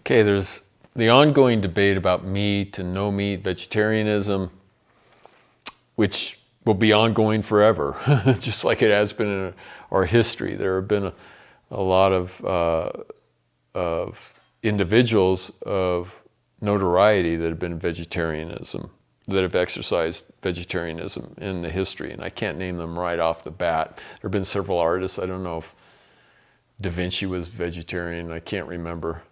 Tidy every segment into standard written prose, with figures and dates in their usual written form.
Okay, there's the ongoing debate about meat and no meat, vegetarianism, which will be ongoing forever, just like it has been in our history. There have been a lot of individuals of notoriety that have been that have exercised vegetarianism in the history, and I can't name them right off the bat. There have been several artists. I don't know if Da Vinci was vegetarian. I can't remember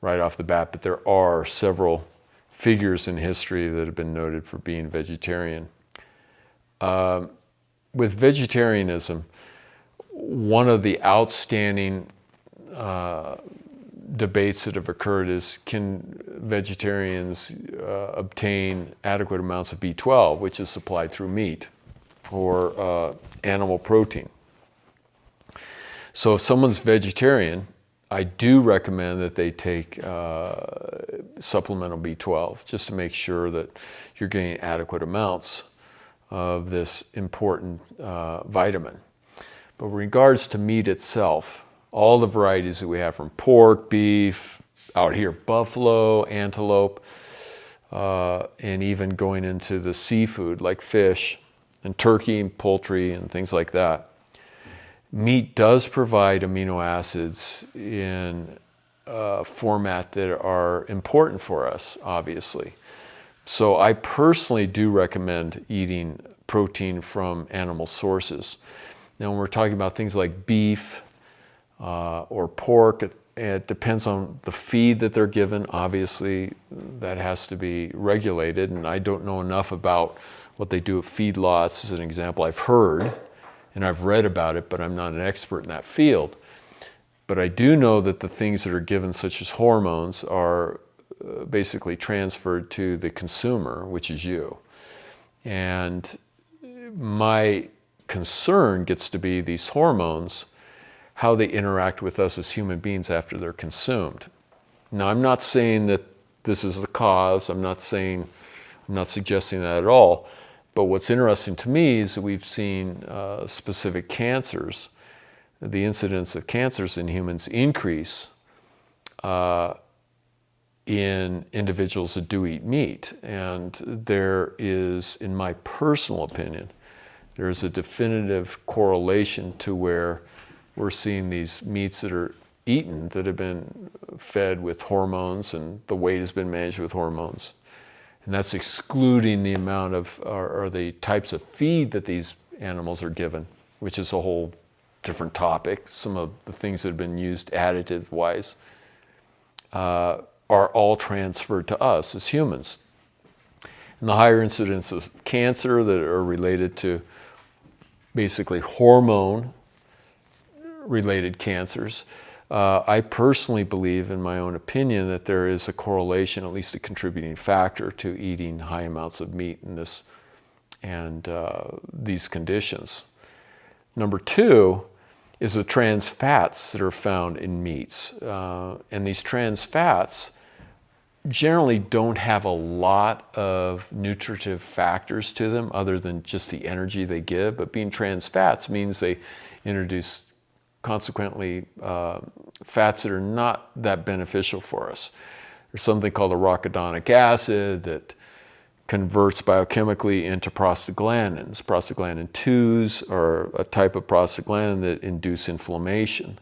right off the bat, but there are several figures in history that have been noted for being vegetarian. With vegetarianism, one of the outstanding debates that have occurred is, can vegetarians obtain adequate amounts of B12, which is supplied through meat or animal protein? So if someone's vegetarian, I do recommend that they take supplemental B12 just to make sure that you're getting adequate amounts of this important vitamin. But with regards to meat itself, all the varieties that we have, from pork, beef, out here buffalo, antelope, and even going into the seafood like fish and turkey and poultry and things like that, meat does provide amino acids in a format that are important for us, obviously. So I personally do recommend eating protein from animal sources. Now, when we're talking about things like beef or pork, it depends on the feed that they're given. Obviously, that has to be regulated, and I don't know enough about what they do at feedlots. As an example, I've heard and I've read about it, but I'm not an expert in that field. But I do know that the things that are given, such as hormones, are basically transferred to the consumer, which is you. And my concern gets to be these hormones, how they interact with us as human beings after they're consumed. Now, I'm not saying that this is the cause. I'm not suggesting that at all. But what's interesting to me is that we've seen specific cancers, the incidence of cancers in humans increase in individuals that do eat meat. And there is, in my personal opinion, there's a definitive correlation to where we're seeing these meats that are eaten that have been fed with hormones, and the weight has been managed with hormones. And that's excluding the amount of, or the types of feed that these animals are given, which is a whole different topic. Some of the things that have been used additive-wise are all transferred to us as humans. And the higher incidence of cancer that are related to basically hormone-related cancers, I personally believe, in my own opinion, that there is a correlation, at least a contributing factor, to eating high amounts of meat in this and these conditions. Number two is the trans fats that are found in meats. And these trans fats generally don't have a lot of nutritive factors to them other than just the energy they give. But being trans fats means they introduce, consequently, fats that are not that beneficial for us. There's something called arachidonic acid that converts biochemically into prostaglandins. Prostaglandin 2s are a type of prostaglandin that induce inflammation.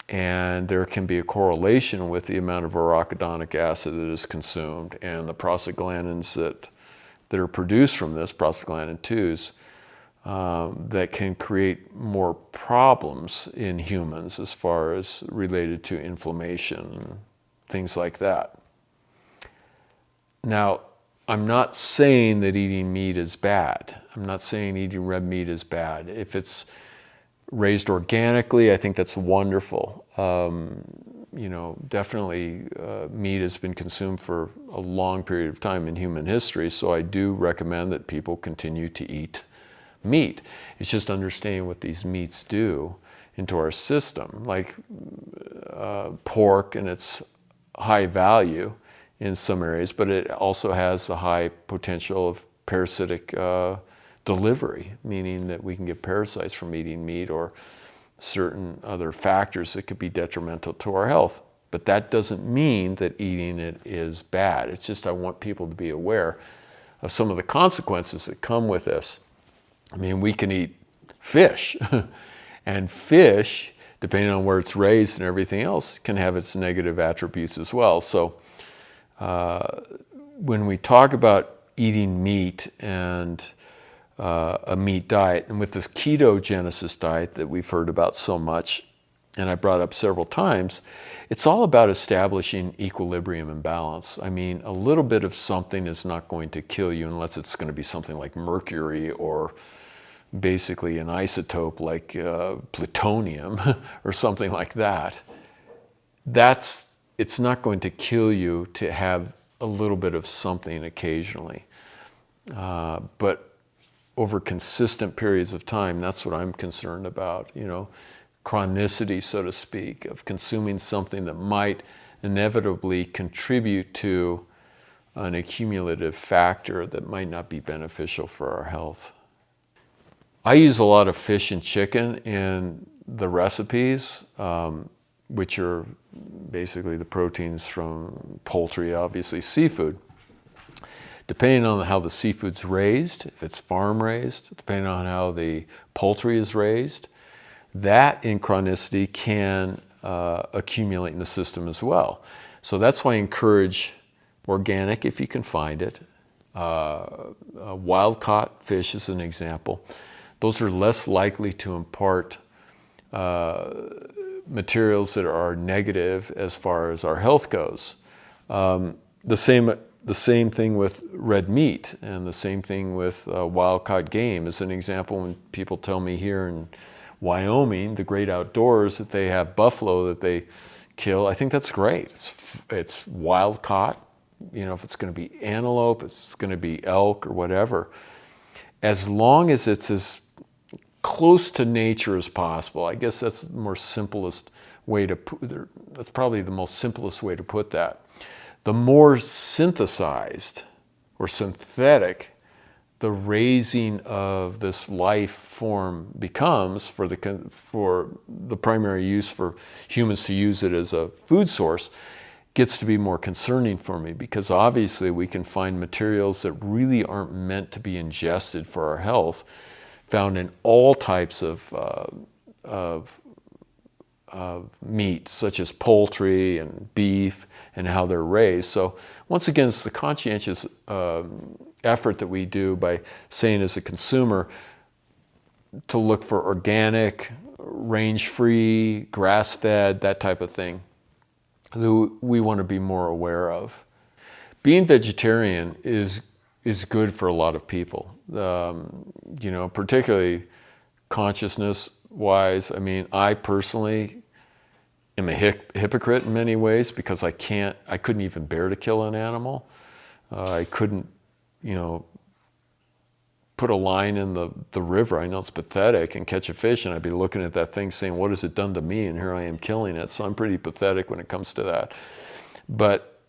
And there can be a correlation with the amount of arachidonic acid that is consumed and the prostaglandins that are produced from this, prostaglandin 2s, that can create more problems in humans as far as related to inflammation and things like that. Now, I'm not saying that eating meat is bad. I'm not saying eating red meat is bad. If it's raised organically, I think that's wonderful. Definitely meat has been consumed for a long period of time in human history, so I do recommend that people continue to eat meat. It's just understanding what these meats do into our system, like pork and its high value in some areas, but it also has a high potential of parasitic delivery, meaning that we can get parasites from eating meat or certain other factors that could be detrimental to our health. But that doesn't mean that eating it is bad. It's just I want people to be aware of some of the consequences that come with this. I mean, we can eat fish, and fish, depending on where it's raised and everything else, can have its negative attributes as well. So when we talk about eating meat and a meat diet, and with this ketogenesis diet that we've heard about so much, and I brought up several times, it's all about establishing equilibrium and balance. I mean, a little bit of something is not going to kill you unless it's going to be something like mercury or basically an isotope like plutonium or something like that. It's not going to kill you to have a little bit of something occasionally. But over consistent periods of time, that's what I'm concerned about, chronicity, so to speak, of consuming something that might inevitably contribute to an accumulative factor that might not be beneficial for our health. I use a lot of fish and chicken in the recipes, which are basically the proteins from poultry, obviously seafood. Depending on how the seafood's raised, if it's farm raised, depending on how the poultry is raised, that in chronicity can accumulate in the system as well. So that's why I encourage organic if you can find it. Wild-caught fish is an example. Those are less likely to impart materials that are negative as far as our health goes. The same thing with red meat, and the same thing with wild-caught game. As an example, when people tell me here in Wyoming, the great outdoors, that they have buffalo that they kill, I think that's great. It's wild-caught. If it's going to be antelope, if it's going to be elk or whatever, as long as it's as close to nature as possible. I guess that's the more simplest way to put. That's probably the most simplest way to put that. The more synthesized or synthetic the raising of this life form becomes for the primary use for humans to use it as a food source, gets to be more concerning for me, because obviously we can find materials that really aren't meant to be ingested for our health, found in all types of meat, such as poultry and beef, and how they're raised. So once again, it's the conscientious effort that we do by saying as a consumer to look for organic, range-free, grass-fed, that type of thing that we want to be more aware of. Being vegetarian is good for a lot of people, particularly consciousness-wise. I mean, I personally am a hypocrite in many ways, because I couldn't even bear to kill an animal. I couldn't, put a line in the river. I know it's pathetic, and catch a fish, and I'd be looking at that thing saying, what has it done to me? And here I am killing it. So I'm pretty pathetic when it comes to that. But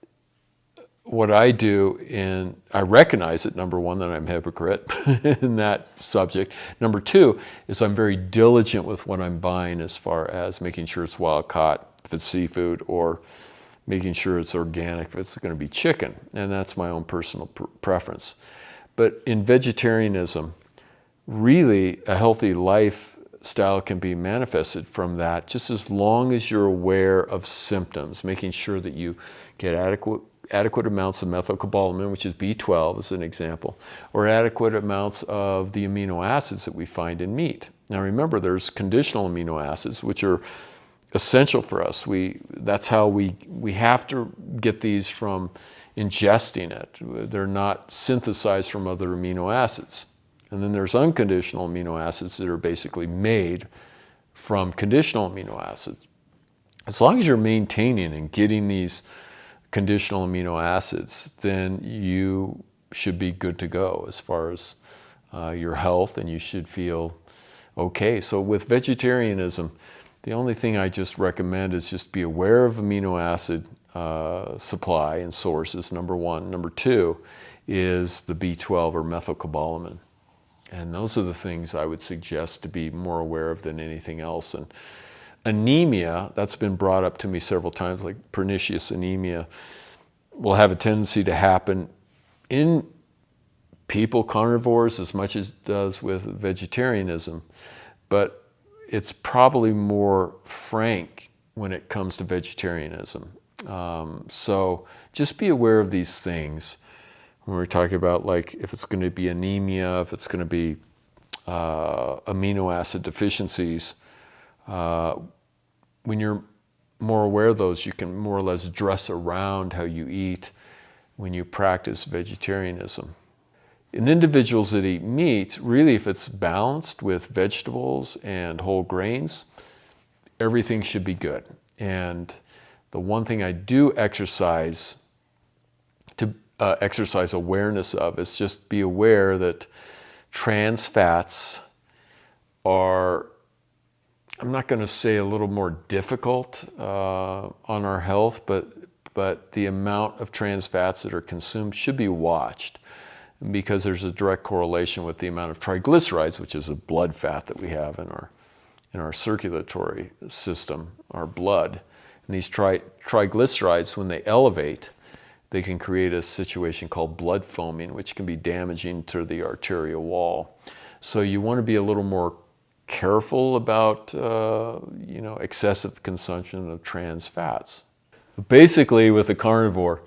what I do, and I recognize it, number one, that I'm a hypocrite in that subject. Number two is I'm very diligent with what I'm buying, as far as making sure it's wild caught if it's seafood, or making sure it's organic if it's going to be chicken. And that's my own personal preference. But in vegetarianism, really a healthy lifestyle can be manifested from that, just as long as you're aware of symptoms, making sure that you get adequate amounts of methylcobalamin, which is B12 as an example, or adequate amounts of the amino acids that we find in meat. Now remember, there's conditional amino acids, which are essential for us. That's how we have to get these from ingesting it. They're not synthesized from other amino acids. And then there's unconditional amino acids that are basically made from conditional amino acids. As long as you're maintaining and getting these conditional amino acids, then you should be good to go as far as your health, and you should feel okay. So with vegetarianism, the only thing I just recommend is just be aware of amino acid supply and sources, number one. Number two is the B12 or methylcobalamin. And those are the things I would suggest to be more aware of than anything else. And anemia, that's been brought up to me several times, like pernicious anemia, will have a tendency to happen in people, carnivores, as much as it does with vegetarianism. But it's probably more frank when it comes to vegetarianism. So just be aware of these things when we're talking about, like, if it's going to be anemia, if it's going to be amino acid deficiencies. When you're more aware of those, you can more or less dress around how you eat when you practice vegetarianism. In individuals that eat meat, really, if it's balanced with vegetables and whole grains, everything should be good. And the one thing I do exercise awareness of is just be aware that trans fats are, I'm not going to say a little more difficult on our health, but the amount of trans fats that are consumed should be watched, because there's a direct correlation with the amount of triglycerides, which is a blood fat that we have in our circulatory system, our blood. And these triglycerides, when they elevate, they can create a situation called blood foaming, which can be damaging to the arterial wall. So you want to be a little more careful about excessive consumption of trans fats. Basically, with a carnivore,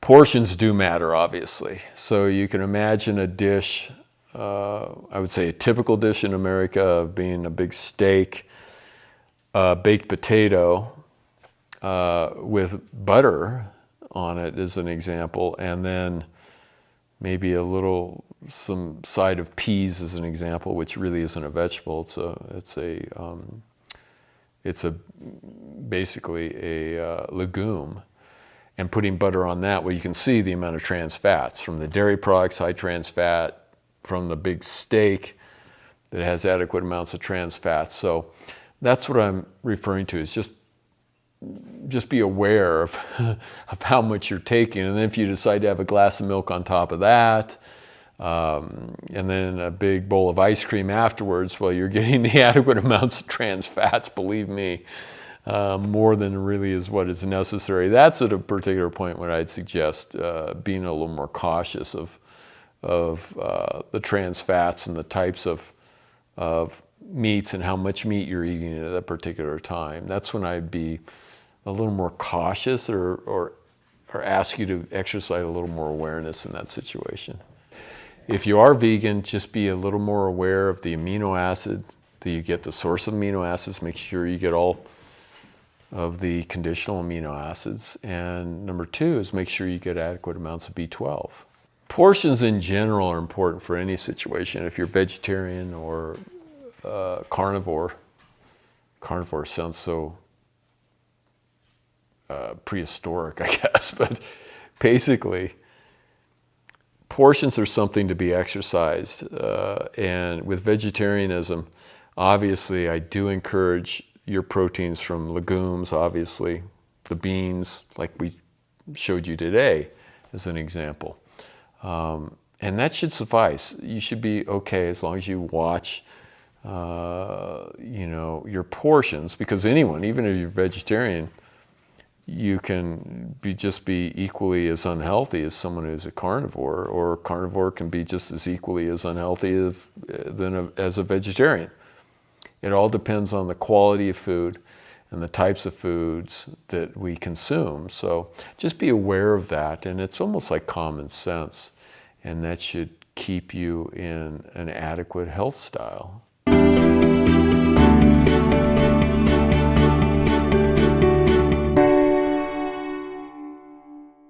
portions do matter, obviously. So you can imagine a dish, I would say a typical dish in America being a big steak, baked potato with butter on it as an example, and then maybe some side of peas as an example, which really isn't a vegetable. It's basically a legume. And putting butter on that, well, you can see the amount of trans fats from the dairy products, high trans fat, from the big steak that has adequate amounts of trans fats. So that's what I'm referring to, is just be aware of how much you're taking. And then if you decide to have a glass of milk on top of that, and then a big bowl of ice cream afterwards, well, you're getting the adequate amounts of trans fats, believe me, more than really is what is necessary. That's at a particular point when I'd suggest being a little more cautious of the trans fats and the types of meats and how much meat you're eating at a particular time. That's when I'd be a little more cautious or ask you to exercise a little more awareness in that situation. If you are vegan, just be a little more aware of the amino acid, that you get the source of amino acids, make sure you get all of the conditional amino acids. And number two is make sure you get adequate amounts of B12. Portions in general are important for any situation. If you're vegetarian or carnivore sounds so prehistoric, I guess, but basically portions are something to be exercised. And with vegetarianism, obviously I do encourage your proteins from legumes, obviously, the beans, like we showed you today as an example. And that should suffice. You should be okay as long as you watch your portions, because anyone, even if you're vegetarian, you can just be equally as unhealthy as someone who's a carnivore, or a carnivore can be just as equally as unhealthy as a vegetarian. It all depends on the quality of food and the types of foods that we consume. So just be aware of that, and it's almost like common sense, and that should keep you in an adequate health style.